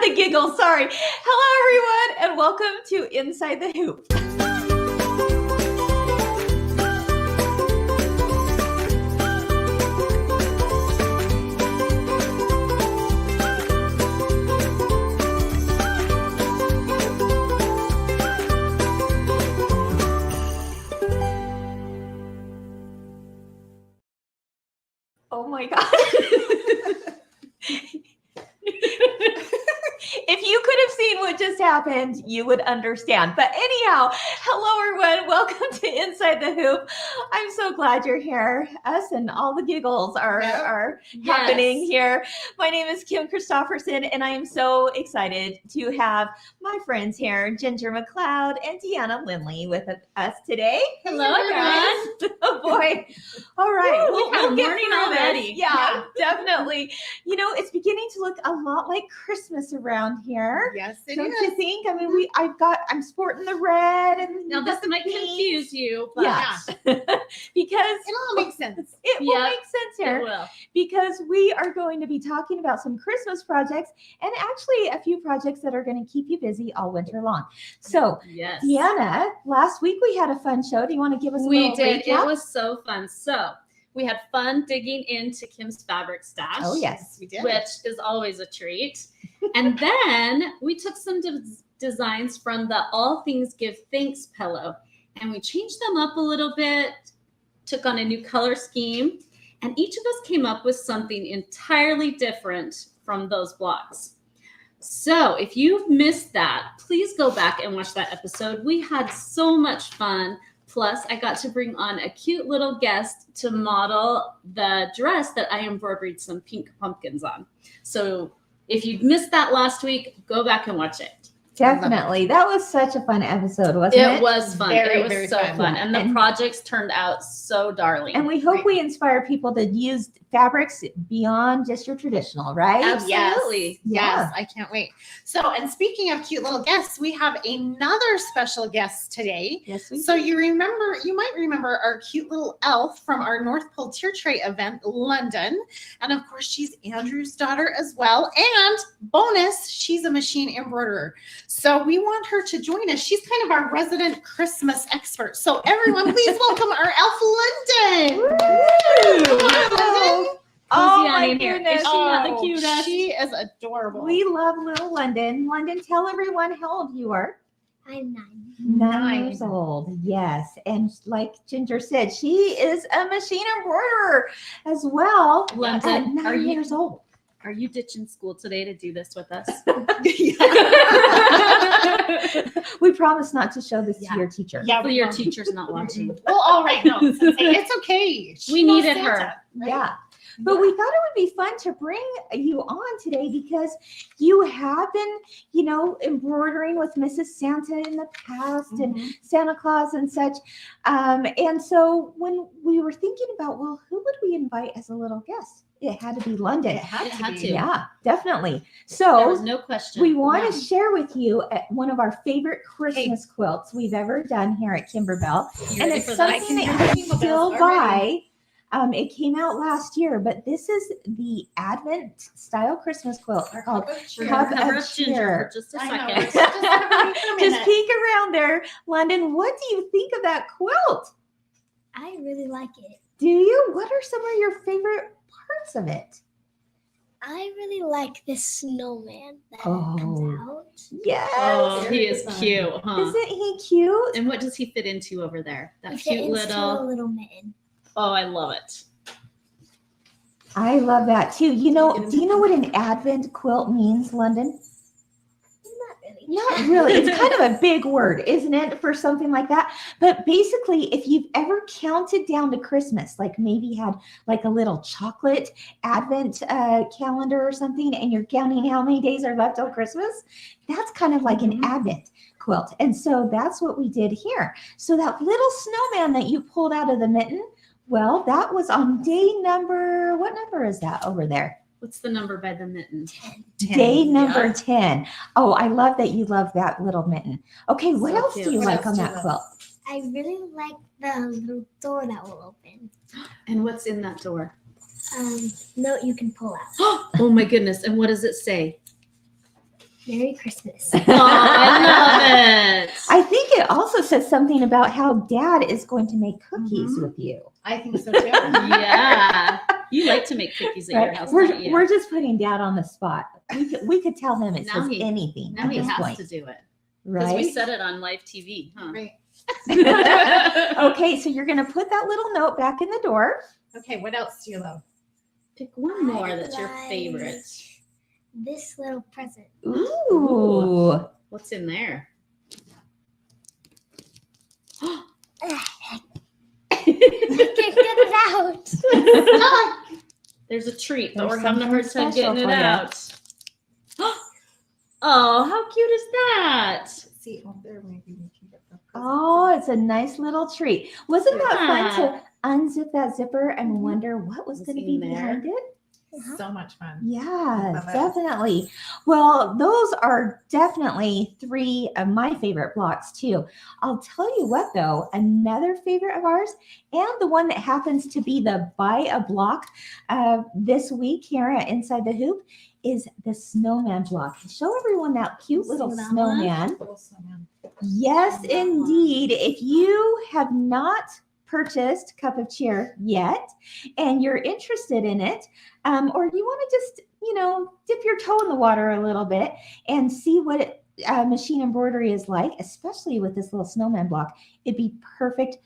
the giggles. Sorry. Hello, everyone, and welcome to Inside the Hoop. Oh my God. If you could have seen what just happened, you would understand. But anyhow, hello everyone. Welcome to Inside the Hoop. I'm so glad you're here. Us and all the giggles are happening here. My name is Kim Christopherson, and I am so excited to have my friends here, Ginger McLeod and Deanna Lindley, with us today. Hello, everyone. Oh boy. All right. Woo, We'll get morning through already. this. Yeah, definitely. You know, it's beginning to look a lot like Christmas around here. Yes, it Don't is. you think? I mean, I'm sporting the red and Now this might confuse you, but yes. Because It all makes sense. it will Yep, make sense it here. will. Because we are going to be talking about some Christmas projects and actually a few projects that are going to keep you busy all winter long. So, Yes. Deanna, last week we had a fun show. Do you want to give us a We little did. recap? It was so fun. So we had fun digging into Kim's fabric stash. Oh, yes. We did. Which is always a treat. And then we took some designs from the All Things Give Thanks pillow and we changed them up a little bit, took on a new color scheme, and each of us came up with something entirely different from those blocks. So if you've missed that, please go back and watch that episode. We had so much fun. Plus, I got to bring on a cute little guest to model the dress that I embroidered some pink pumpkins on. So if you missed that last week, go back and watch it. Definitely. That was such a fun episode, wasn't it? It was fun. Very, it was very so fun. fun. And the And- projects turned out so darling. And we hope we inspire people to use fabrics beyond just your traditional, right? Absolutely. Yeah. Yes, I can't wait. So, and speaking of cute little guests, we have another special guest today. Yes, we So you might remember our cute little elf from our North Pole Tier Tray event, London. And of course, she's Andrew's daughter as well. And bonus, she's a machine embroiderer. So we want her to join us. She's kind of our resident Christmas expert. So everyone, please welcome our elf, London. Hello. Oh Who's my Deanna here? goodness. Is she not the cutest? She is adorable. We love little London. London, tell everyone how old you are. I'm 9. 9 years old. Yes. And like Ginger said, she is a machine embroiderer as well. London, At are 9 you years old. are you ditching school today to do this with us? We promise not to show this Yeah. to your teacher. Yeah, Hopefully your teacher's not watching. Well, all right, no, it's okay. We knows needed her. Santa, right? Yeah. But we thought it would be fun to bring you on today because you have been, embroidering with Mrs. Santa in the past and Santa Claus and such. And so when we were thinking about, well, who would we invite as a little guest? It had to be London. It had It to had be. to. Yeah, definitely. There was So no question. we want Yeah. to share with you one of our favorite Christmas quilts we've ever done here at Kimberbell. You And ready it's for that? something that I you can can hear the still bells buy. already. It came out last year, but this is the Advent style Christmas quilt called We're Cup gonna cover of up Ginger Cheer. for just a I know. second. Just everybody for a Just minute. peek around there. London, what do you think of that quilt? I really like it. Do you? What are some of your favorite parts of it? I really like this snowman that Oh. comes out. Yes. Oh, he is Very fun. cute, huh? Isn't he cute? And what does he fit into over there? That He cute fits into a little. little mitten. Oh, I love it. I love that too. Do you know what an Advent quilt means, London? Not really. Not really. It's kind of a big word, isn't it, for something like that? But basically, if you've ever counted down to Christmas, like maybe had like a little chocolate Advent calendar or something, and you're counting how many days are left till Christmas, that's kind of like an Advent quilt. And so that's what we did here. So that little snowman that you pulled out of the mitten, well, that was on day number, what number is that over there? What's the number by the mitten? 10. Day number Yeah. 10. Oh, I love that you love that little mitten. Okay, what So else cute. do you What like else on do you that love? quilt? I really like the little door that will open. And what's in that door? Note you can pull out. Oh my goodness. And what does it say? Merry Christmas. Oh, I love it. I think it also says something about how Dad is going to make cookies with you. I think so too. Yeah. You like to make cookies at your Right? house, don't you? We're just putting Dad on the spot. We could tell him it Now says he- anything Now at he this has point, to do it. Because right? we said it on live TV, huh? Right. Okay, so you're gonna put that little note back in the door. Okay, what else do you love? Pick one more I that's your like- favorite. This little present. Ooh. What's in there? Get it out. There's a treat, but There's we're having a hard something time special getting it for you. out. Oh, how cute is that? Let's see, oh, there maybe we can get the present. Oh, it's a nice little treat. Wasn't that fun Yeah. to unzip that zipper and Mhm. wonder what was Was going to in be there. behind it? So much fun. Yeah, Love it. definitely. Well, those are definitely three of my favorite blocks too. I'll tell you what though, another favorite of ours, and the one that happens to be the buy a block this week here at Inside the Hoop, is the Snowman block. Show everyone that cute little See that snowman. Little snowman. Yes, That one. indeed. If you have not purchased Cup of Cheer yet and you're interested in it, or you want to just, dip your toe in the water a little bit and see what machine embroidery is like, especially with this little snowman block, it'd be perfect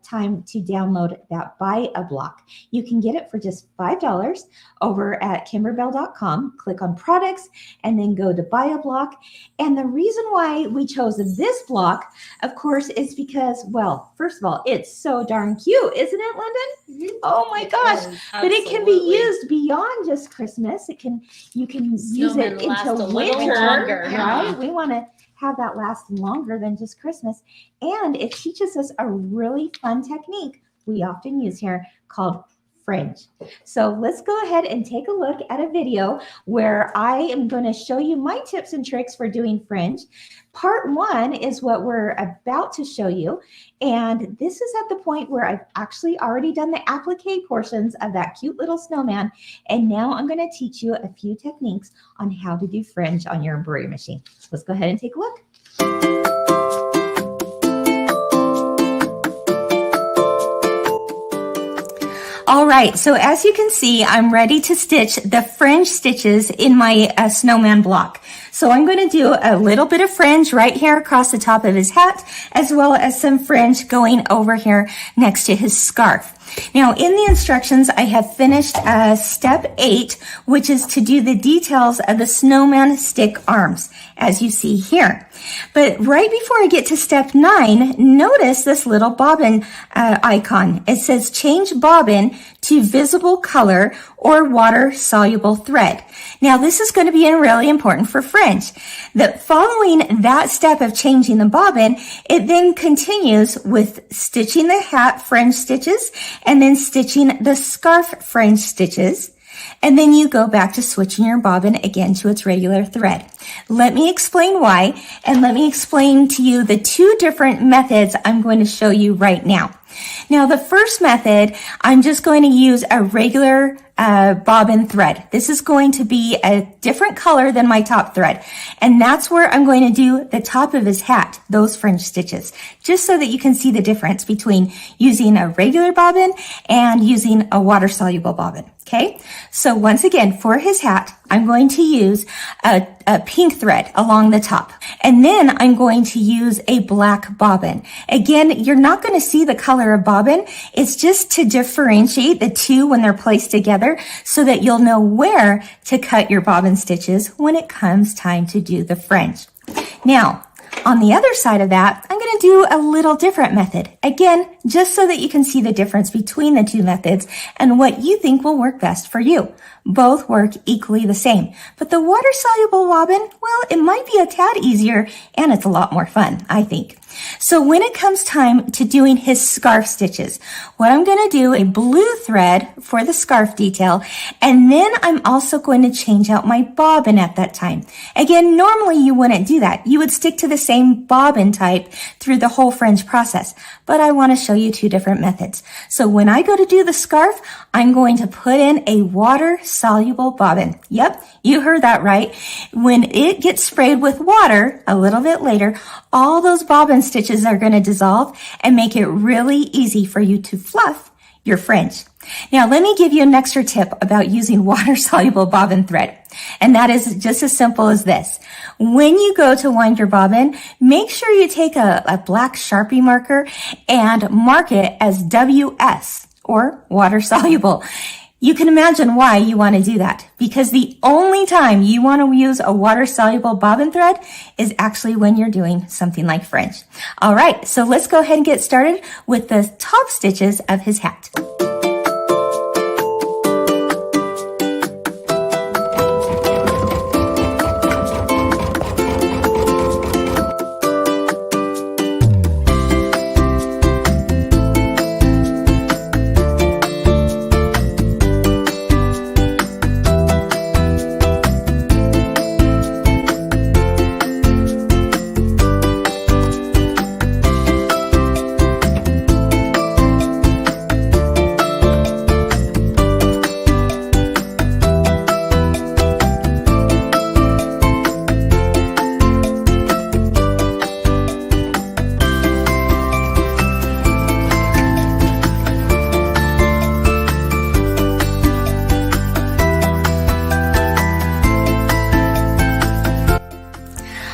time to download that buy a block. You can get it for just $5 over at kimberbell.com. Click on products and then go to buy a block. And the reason why we chose this block, of course, is because, well, first of all, it's so darn cute, isn't it, London? Oh my gosh. But it can be Absolutely. used beyond just Christmas. You can use Snowmen it last into a little winter, longer, right? huh? We want to have that last longer than just Christmas. And it teaches us a really fun technique we often use here called Fringe. So let's go ahead and take a look at a video where I am going to show you my tips and tricks for doing Fringe. Part 1 is what we're about to show you. And this is at the point where I've actually already done the applique portions of that cute little snowman. And now I'm going to teach you a few techniques on how to do Fringe on your embroidery machine. Let's go ahead and take a look. All right, so as you can see, I'm ready to stitch the fringe stitches in my snowman block. So I'm going to do a little bit of fringe right here across the top of his hat, as well as some fringe going over here next to his scarf. Now, in the instructions, I have finished step 8, which is to do the details of the snowman stick arms, as you see here. But right before I get to step 9, notice this little bobbin icon. It says change bobbin to visible color or water-soluble thread. Now, this is going to be really important for fringe. That following that step of changing the bobbin, it then continues with stitching the hat fringe stitches and then stitching the scarf fringe stitches. And then you go back to switching your bobbin again to its regular thread. Let me explain why, and let me explain to you the 2 different methods I'm going to show you right now. Now, the first method, I'm just going to use a regular bobbin thread. This is going to be a different color than my top thread. And that's where I'm going to do the top of his hat, those fringe stitches, just so that you can see the difference between using a regular bobbin and using a water-soluble bobbin. Okay, so once again, for his hat, I'm going to use a pink thread along the top. And then I'm going to use a black bobbin. Again, you're not going to see the color of bobbin. It's just to differentiate the 2 when they're placed together so that you'll know where to cut your bobbin stitches when it comes time to do the fringe. Now, on the other side of that, I'm going to do a little different method. Again, just so that you can see the difference between the 2 methods and what you think will work best for you. Both work equally the same. But the water-soluble bobbin, well, it might be a tad easier and it's a lot more fun, I think. So when it comes time to doing his scarf stitches, what I'm going to do a blue thread for the scarf detail, and then I'm also going to change out my bobbin at that time. Again, normally you wouldn't do that. You would stick to the same bobbin type through the whole fringe process, but I want to show you two different methods. So when I go to do the scarf, I'm going to put in a water-soluble bobbin. Yep, you heard that right. When it gets sprayed with water a little bit later, all those bobbin stitches are going to dissolve and make it really easy for you to fluff your fringe. Now, let me give you an extra tip about using water-soluble bobbin thread, and that is just as simple as this. When you go to wind your bobbin, make sure you take a black Sharpie marker and mark it as WS, or water-soluble. You can imagine why you want to do that, because the only time you want to use a water-soluble bobbin thread is actually when you're doing something like fringe. All right, so let's go ahead and get started with the top stitches of his hat.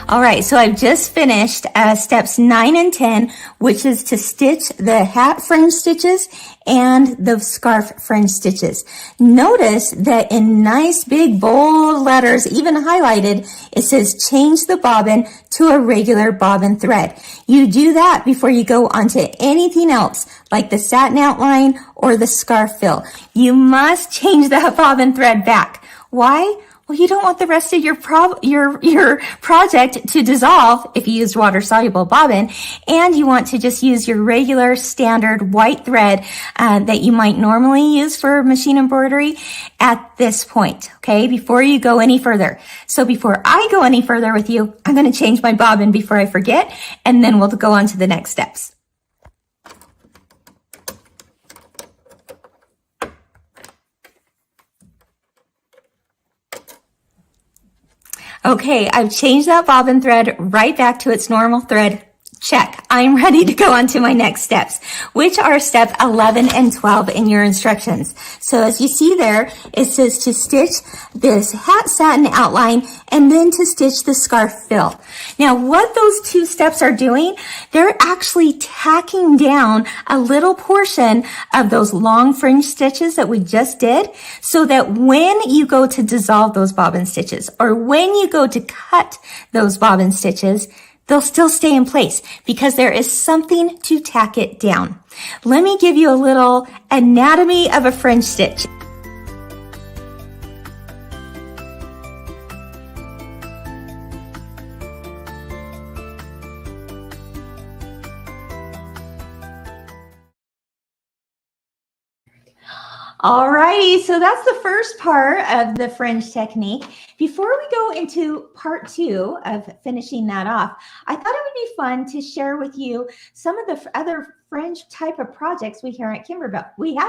All right, so I've just finished steps 9 and 10, which is to stitch the hat fringe stitches and the scarf fringe stitches. Notice that in nice big bold letters, even highlighted, it says change the bobbin to a regular bobbin thread. You do that before you go onto anything else, like the satin outline or the scarf fill. You must change that bobbin thread back. Why? Well, you don't want the rest of your project to dissolve if you used water-soluble bobbin, and you want to just use your regular standard white thread that you might normally use for machine embroidery at this point, okay, before you go any further. So before I go any further with you, I'm going to change my bobbin before I forget, and then we'll go on to the next steps. Okay, I've changed that bobbin thread right back to its normal thread. Check. I'm ready to go on to my next steps, which are step 11 and 12 in your instructions. So as you see there, it says to stitch this hat satin outline and then to stitch the scarf fill. Now, what those two steps are doing, they're actually tacking down a little portion of those long fringe stitches that we just did, so that when you go to dissolve those bobbin stitches, or when you go to cut those bobbin stitches, they'll still stay in place because there is something to tack it down. Let me give you a little anatomy of a fringe stitch. Alrighty, so that's the first part of the fringe technique. Before we go into part 2 of finishing that off, I thought it would be fun to share with you some of the other fringe type of projects we have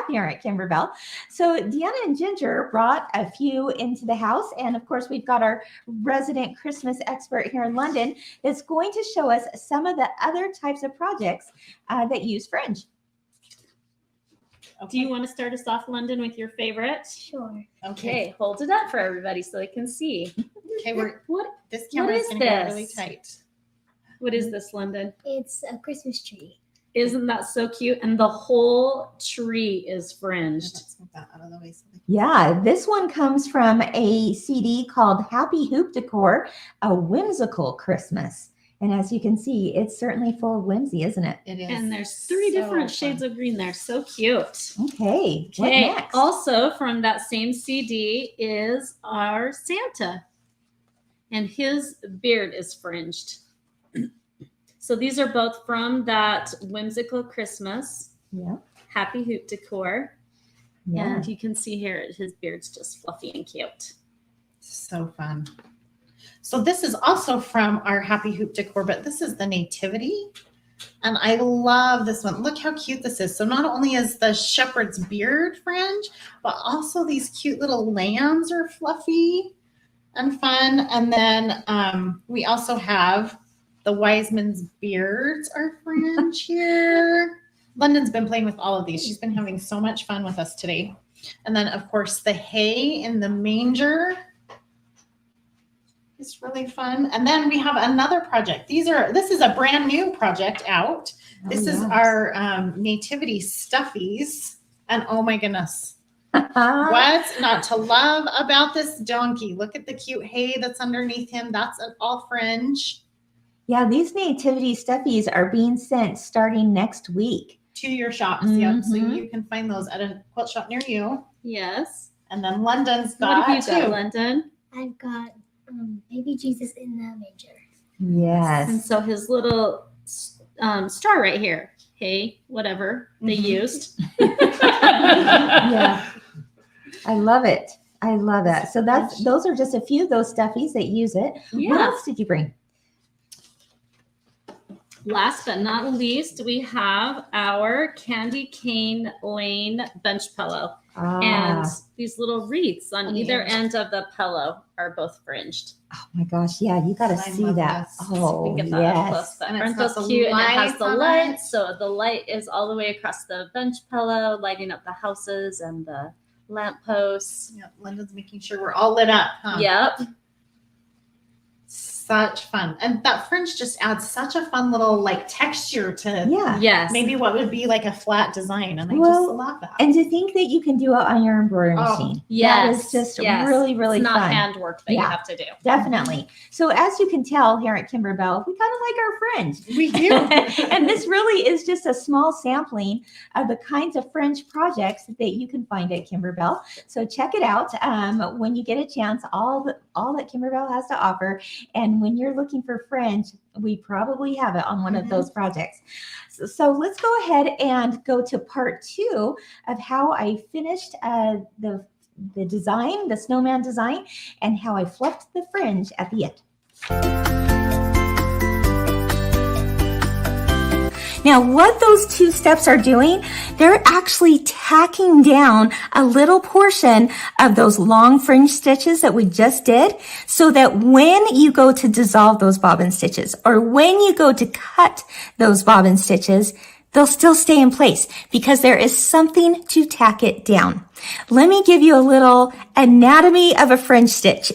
here at Kimberbell. So Deanna and Ginger brought a few into the house, and of course we've got our resident Christmas expert here in London that's going to show us some of the other types of projects that use fringe. Okay. Do you want to start us off, London, with your favorite? Sure. Okay, hold it up for everybody so they can see. Okay, this What camera is is going to get this? really tight. What is this, London? It's a Christmas tree. Isn't that so cute? And the whole tree is fringed. Let's move that out of the way. Yeah, this one comes from a CD called Happy Hoop Decor, A Whimsical Christmas. And as you can see, it's certainly full of whimsy, isn't it? It is. And there's 3 different shades of green there. So cute. Okay, what Okay, next? also from that same CD is our Santa. And his beard is fringed. So these are both from that Whimsical Christmas Yeah. Happy Hoop Decor. Yeah. And you can see here his beard's just fluffy and cute. So fun. So this is also from our Happy Hoop Decor, but this is the Nativity. And I love this one. Look how cute this is. So not only is the shepherd's beard fringe, but also these cute little lambs are fluffy and fun. And then we also have the wise men's beards are fringe here. London's been playing with all of these. She's been having so much fun with us today. And then, of course, the hay in the manger is really fun. And then we have another project. This is a brand new project out. This is our nativity stuffies. And oh my goodness, what's not to love about this donkey? Look at the cute hay that's underneath him. That's an all fringe. Yeah, these nativity stuffies are being sent starting next week. To your shops. Yep. So you can find those at a quilt shop near you. Yes. And then London's got What have you got, too. London? I've got baby Jesus in the manger. Yes. And so his little straw right here. Hey, whatever they used. Yeah. I love it. I love it. So those are just a few of those stuffies that use it. What Yeah. else did you bring? Last but not least, we have our Candy Cane Lane bench pillow. And these little wreaths on On the either edge. end of the pillow are both fringed. Oh my gosh, yeah, you got to I see love that. this. Oh, We can get that up close. yes. That And it's front's got the cute, and it has lights the on light. it. So the light is all the way across the bench pillow, lighting up the houses and the lamp posts. Yep. London's making sure we're all lit up. Huh? Yep. Such fun. And that fringe just adds such a fun little like texture to Yeah. Yes. maybe what would be like a flat design. And I Well, just love that. And to think that you can do it on your embroidery Oh, machine. Yes. That is just yes. really, really it's not fun. handwork that you Yeah. have to do. Definitely. So as you can tell here at Kimberbell, we kind of like our fringe. We do. And this really is just a small sampling of the kinds of fringe projects that you can find at Kimberbell. So check it out when you get a chance, all that Kimberbell has to offer. And when you're looking for fringe, we probably have it on one of those projects. So let's go ahead and go to part 2 of how I finished the design, the snowman design, and how I fluffed the fringe at the end. Now, what those 2 steps are doing, they're actually tacking down a little portion of those long fringe stitches that we just did, so that when you go to dissolve those bobbin stitches, or when you go to cut those bobbin stitches, they'll still stay in place because there is something to tack it down. Let me give you a little anatomy of a fringe stitch.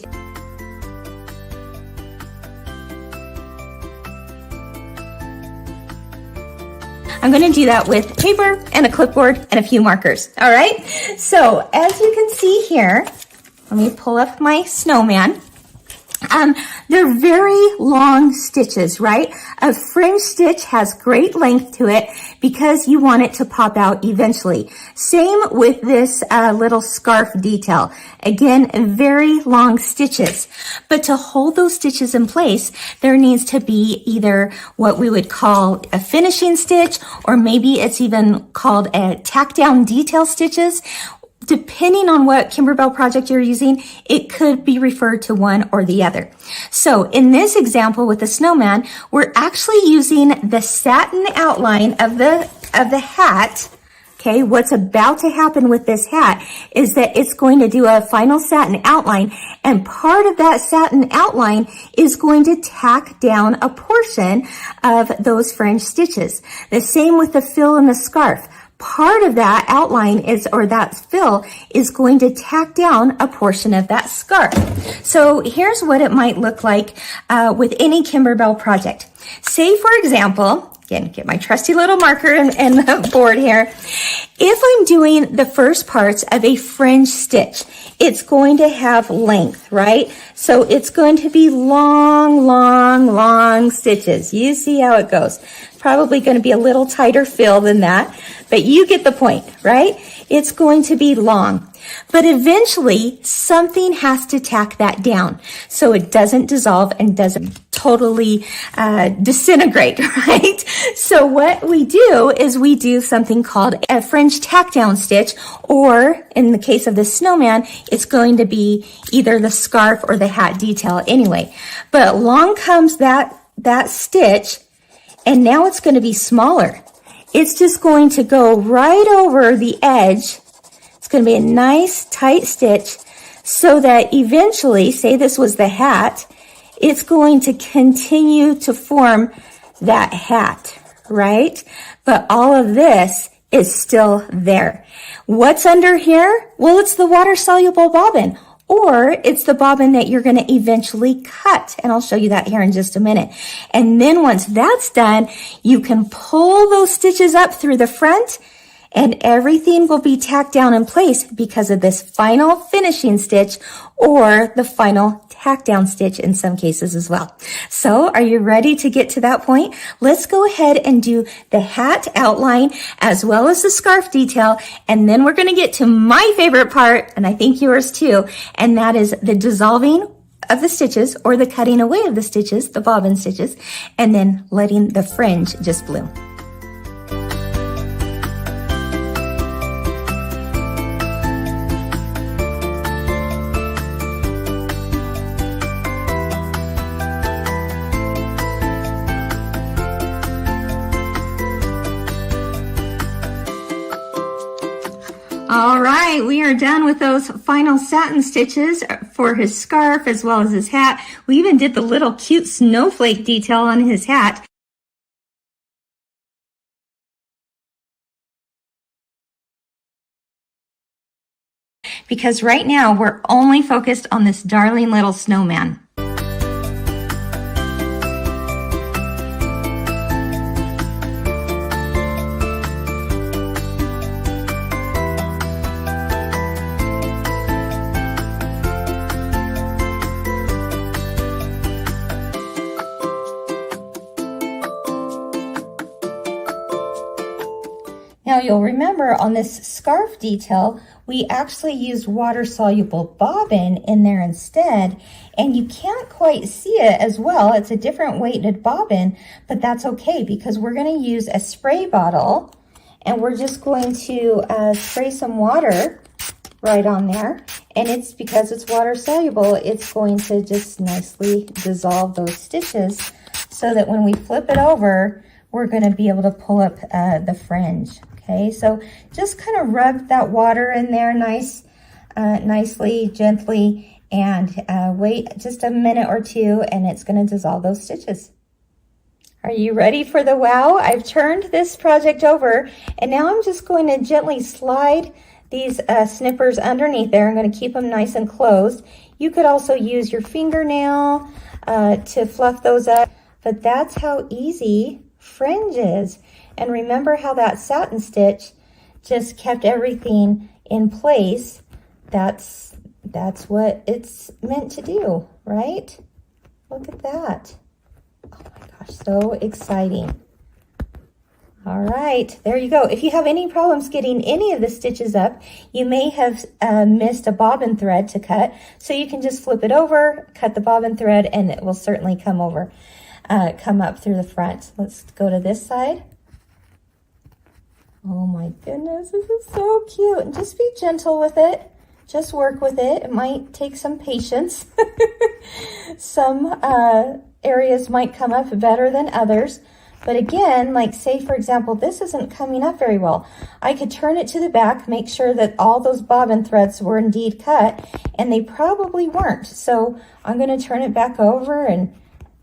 I'm going to do that with paper and a clipboard and a few markers. All right. So as you can see here, let me pull up my snowman. They're very long stitches, right? A fringe stitch has great length to it because you want it to pop out eventually. Same with this little scarf detail. Again, very long stitches. But to hold those stitches in place, there needs to be either what we would call a finishing stitch, or maybe it's even called a tack down detail stitches. Depending on what Kimberbell project you're using, it could be referred to one or the other. So in this example with the snowman, we're actually using the satin outline of the hat. Okay, what's about to happen with this hat is that it's going to do a final satin outline, and part of that satin outline is going to tack down a portion of those fringe stitches. The same with the fill in the scarf. Part of that outline or that fill is going to tack down a portion of that scarf. So here's what it might look like with any Kimberbell project. Say, for example, again, get my trusty little marker and the board here. If I'm doing the first parts of a fringe stitch, it's going to have length, right? So it's going to be long, long, long stitches. You see how it goes. Probably going to be a little tighter fill than that, but you get the point, right? It's going to be long. But eventually, something has to tack that down so it doesn't dissolve and doesn't totally disintegrate, right? So what we do is we do something called a fringe tack down stitch, or in the case of the snowman, it's going to be either the scarf or the hat detail anyway. But along comes that stitch, and now it's going to be smaller. It's just going to go right over the edge. It's going to be a nice tight stitch so that eventually, say this was the hat, it's going to continue to form that hat, right? But all of this is still there. What's under here? Well, it's the water-soluble bobbin, or it's the bobbin that you're going to eventually cut. And I'll show you that here in just a minute. And then once that's done, you can pull those stitches up through the front, and everything will be tacked down in place because of this final finishing stitch, or the final tack down stitch in some cases as well. So are you ready to get to that point? Let's go ahead and do the hat outline as well as the scarf detail. And then we're going to get to my favorite part, and I think yours too. And that is the dissolving of the stitches, or the cutting away of the stitches, the bobbin stitches, and then letting the fringe just bloom. All right, we are done with those final satin stitches for his scarf as well as his hat. We even did the little cute snowflake detail on his hat. Because right now we're only focused on this darling little snowman. Now you'll remember on this scarf detail, we actually used water-soluble bobbin in there instead, and you can't quite see it as well. It's a different weighted bobbin, but that's okay because we're going to use a spray bottle, and we're just going to spray some water right on there, and it's because it's water-soluble, it's going to just nicely dissolve those stitches so that when we flip it over, we're going to be able to pull up the fringe. Okay, so just kind of rub that water in there nicely, gently, and wait just a minute or two, and it's going to dissolve those stitches. Are you ready for the wow? I've turned this project over, and now I'm just going to gently slide these snippers underneath there. I'm going to keep them nice and closed. You could also use your fingernail to fluff those up, but that's how easy fringe is. And remember how that satin stitch just kept everything in place. That's what it's meant to do, right? Look at that. Oh my gosh, so exciting. All right, there you go. If you have any problems getting any of the stitches up, you may have missed a bobbin thread to cut. So you can just flip it over, cut the bobbin thread, and it will certainly come up through the front. Let's go to this side. Oh my goodness, this is so cute. And just be gentle with it. Just work with it. It might take some patience. Some areas might come up better than others. But again, like say for example, this isn't coming up very well. I could turn it to the back, make sure that all those bobbin threads were indeed cut, and they probably weren't. So I'm going to turn it back over and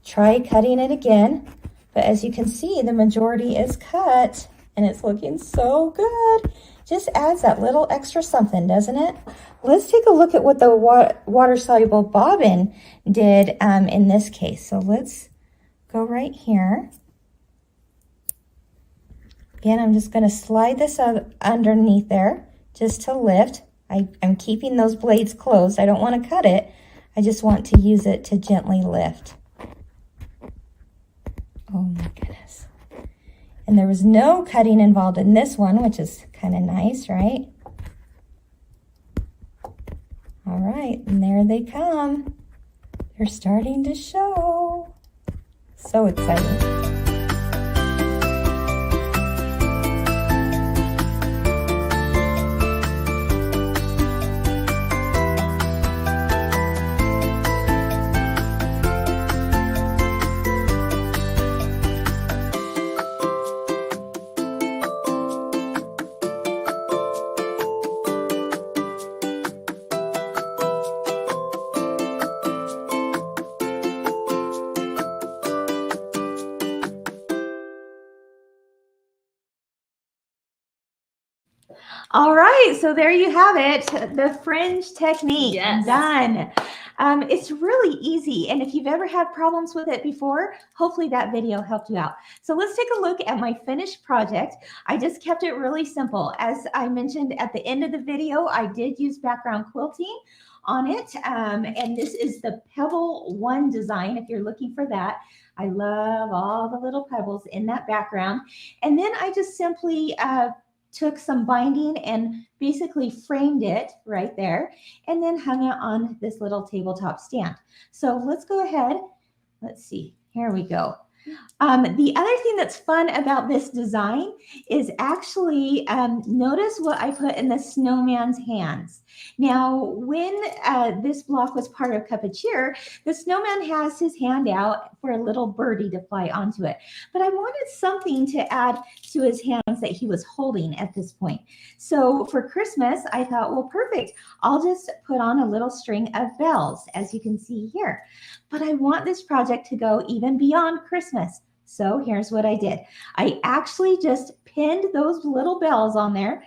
try cutting it again. But as you can see, the majority is cut. And it's looking so good. Just adds that little extra something, doesn't it? Let's take a look at what the water-soluble bobbin did in this case. So let's go right here. Again, I'm just going to slide this underneath there just to lift. I'm keeping those blades closed. I don't want to cut it. I just want to use it to gently lift. Oh my goodness. And there was no cutting involved in this one, which is kind of nice, right? All right, and there they come. They're starting to show. So exciting. All right, so there you have it, the fringe technique. Yes. Done. It's really easy, and if you've ever had problems with it before, hopefully that video helped you out. So let's take a look at my finished project. I just kept it really simple. As I mentioned at the end of the video, I did use background quilting on it, and this is the Pebble 1 design if you're looking for that. I love all the little pebbles in that background. And then I just simply took some binding and basically framed it right there and then hung it on this little tabletop stand. So let's go ahead. Let's see. Here we go. The other thing that's fun about this design is actually notice what I put in the snowman's hands. Now, when this block was part of Cup of Cheer, the snowman has his hand out for a little birdie to fly onto it. But I wanted something to add to his hands that he was holding at this point. So for Christmas, I thought, well, perfect. I'll just put on a little string of bells, as you can see here. But I want this project to go even beyond Christmas. So here's what I did. I actually just pinned those little bells on there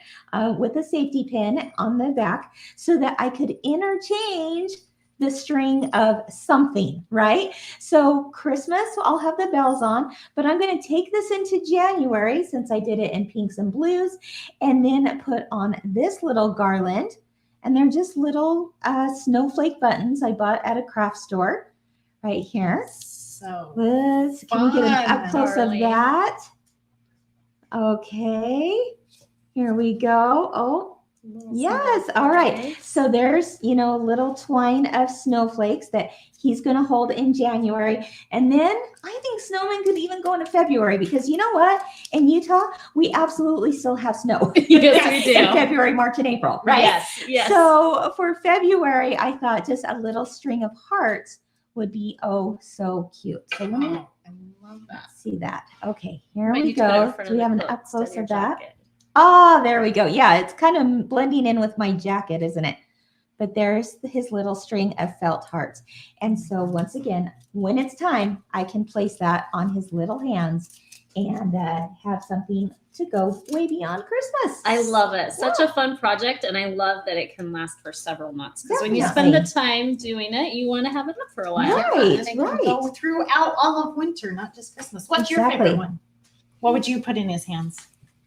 with a safety pin on the back so that I could interchange the string of something, right? So Christmas, I'll have the bells on, but I'm going to take this into January since I did it in pinks and blues, and then put on this little garland. And they're just little snowflake buttons I bought at a craft store right here. So Can we get an up close of Darling. that? Okay, here we go. Oh, yes. All right. So there's, a little twine of snowflakes that he's going to hold in January. And then I think Snowman could even go into February because you know what? In Utah, we absolutely still have snow. Yes, we do. In February, March, and April, right? Yes, yes. So for February, I thought just a little string of hearts would be oh so cute. So let me I love that. see that. Okay, here Might we need to put it in go. front Do of we the have an quilt up instead close your of that? jacket. Oh, there we go. Yeah, it's kind of blending in with my jacket, isn't it? But there's his little string of felt hearts. And so once again, when it's time, I can place that on his little hands and have something to go way beyond Christmas. I love it. Such a fun project, and I love that it can last for several months. Because when you spend the time doing it, you want to have it up for a while. Right, And it can go throughout all of winter, not just Christmas. What's your Exactly. favorite one? What would you put in his hands?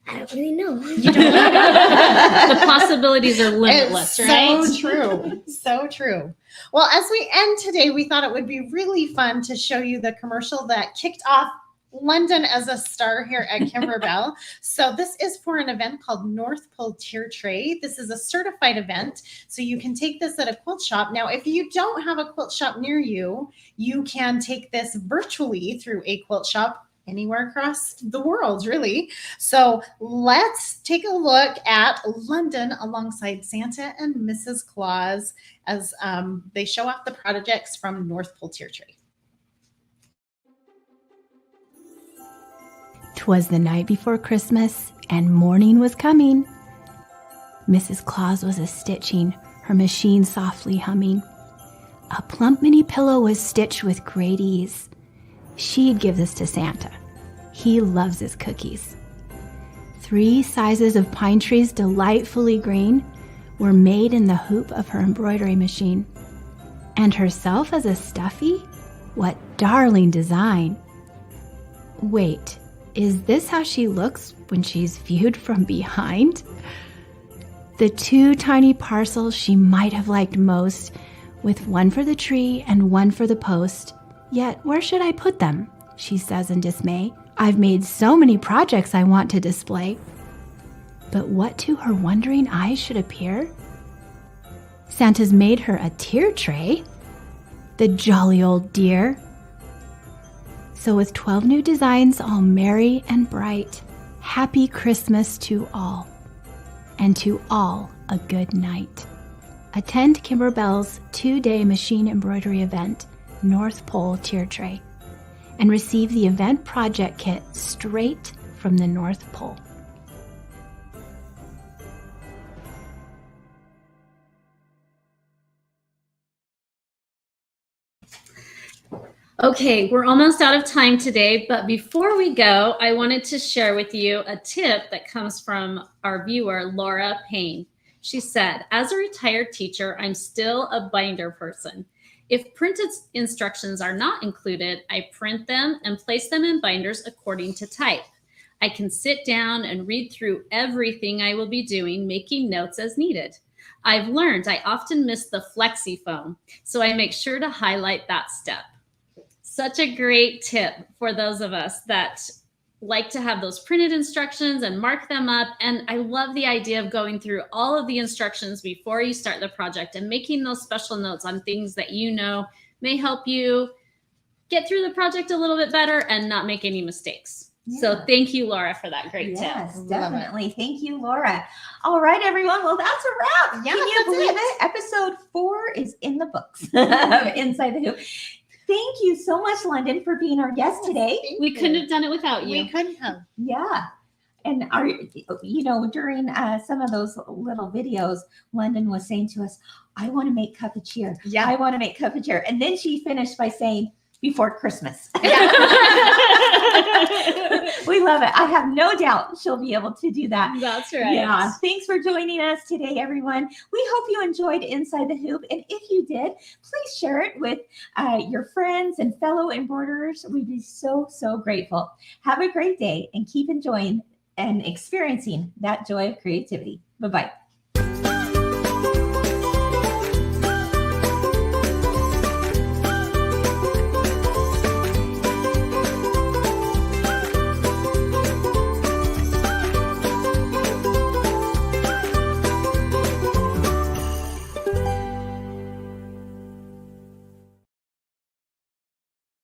I don't really know. You don't The possibilities are limitless, It's right? So true. So true. Well, as we end today, we thought it would be really fun to show you the commercial that kicked off London as a star here at Kimberbell. So this is for an event called North Pole Tier Tray. This is a certified event, so you can take this at a quilt shop. Now, if you don't have a quilt shop near you, you can take this virtually through a quilt shop anywhere across the world, really. So let's take a look at London alongside Santa and Mrs. Claus as they show off the projects from North Pole Tier Tray. 'Twas the night before Christmas, and morning was coming. Mrs. Claus was a-stitching, her machine softly humming. A plump mini pillow was stitched with great ease. She'd give this to Santa. He loves his cookies. 3 sizes of pine trees delightfully green were made in the hoop of her embroidery machine. And herself as a stuffy? What darling design! Wait, Is this how she looks when she's viewed from behind? The 2 tiny parcels she might have liked most, with one for the tree and one for the post. Yet where should I put them? She says in dismay. I've made so many projects I want to display. But what to her wondering eyes should appear? Santa's made her a tier tray. The jolly old dear. So with 12 new designs, all merry and bright, happy Christmas to all. And to all a good night. Attend Kimberbell's 2-day machine embroidery event, North Pole Tier Tray, and receive the event project kit straight from the North Pole. Okay, we're almost out of time today, but before we go, I wanted to share with you a tip that comes from our viewer, Laura Payne. She said, as a retired teacher, I'm still a binder person. If printed instructions are not included, I print them and place them in binders according to type. I can sit down and read through everything I will be doing, making notes as needed. I've learned I often miss the flexi foam, so I make sure to highlight that step. Such a great tip for those of us that like to have those printed instructions and mark them up. And I love the idea of going through all of the instructions before you start the project and making those special notes on things that you know may help you get through the project a little bit better and not make any mistakes. Yeah. So thank you, Laura, for that great tip. Yes, definitely. Thank you, Laura. All right, everyone. Well, that's a wrap. Yeah, Can you that's believe it. it? Episode 4 is in the books of Inside the Hoop. Thank you so much, London, for being our guest today. Thank We you. couldn't have done it without you. We couldn't have. Yeah. And during some of those little videos, London was saying to us, I want to make cup of cheer. Yeah. I want to make cup of cheer. And then she finished by saying, before Christmas. We love it. I have no doubt she'll be able to do that. That's right. Yeah. Thanks for joining us today, everyone. We hope you enjoyed Inside the Hoop. And if you did, please share it with your friends and fellow embroiderers. We'd be so, so grateful. Have a great day and keep enjoying and experiencing that joy of creativity. Bye-bye.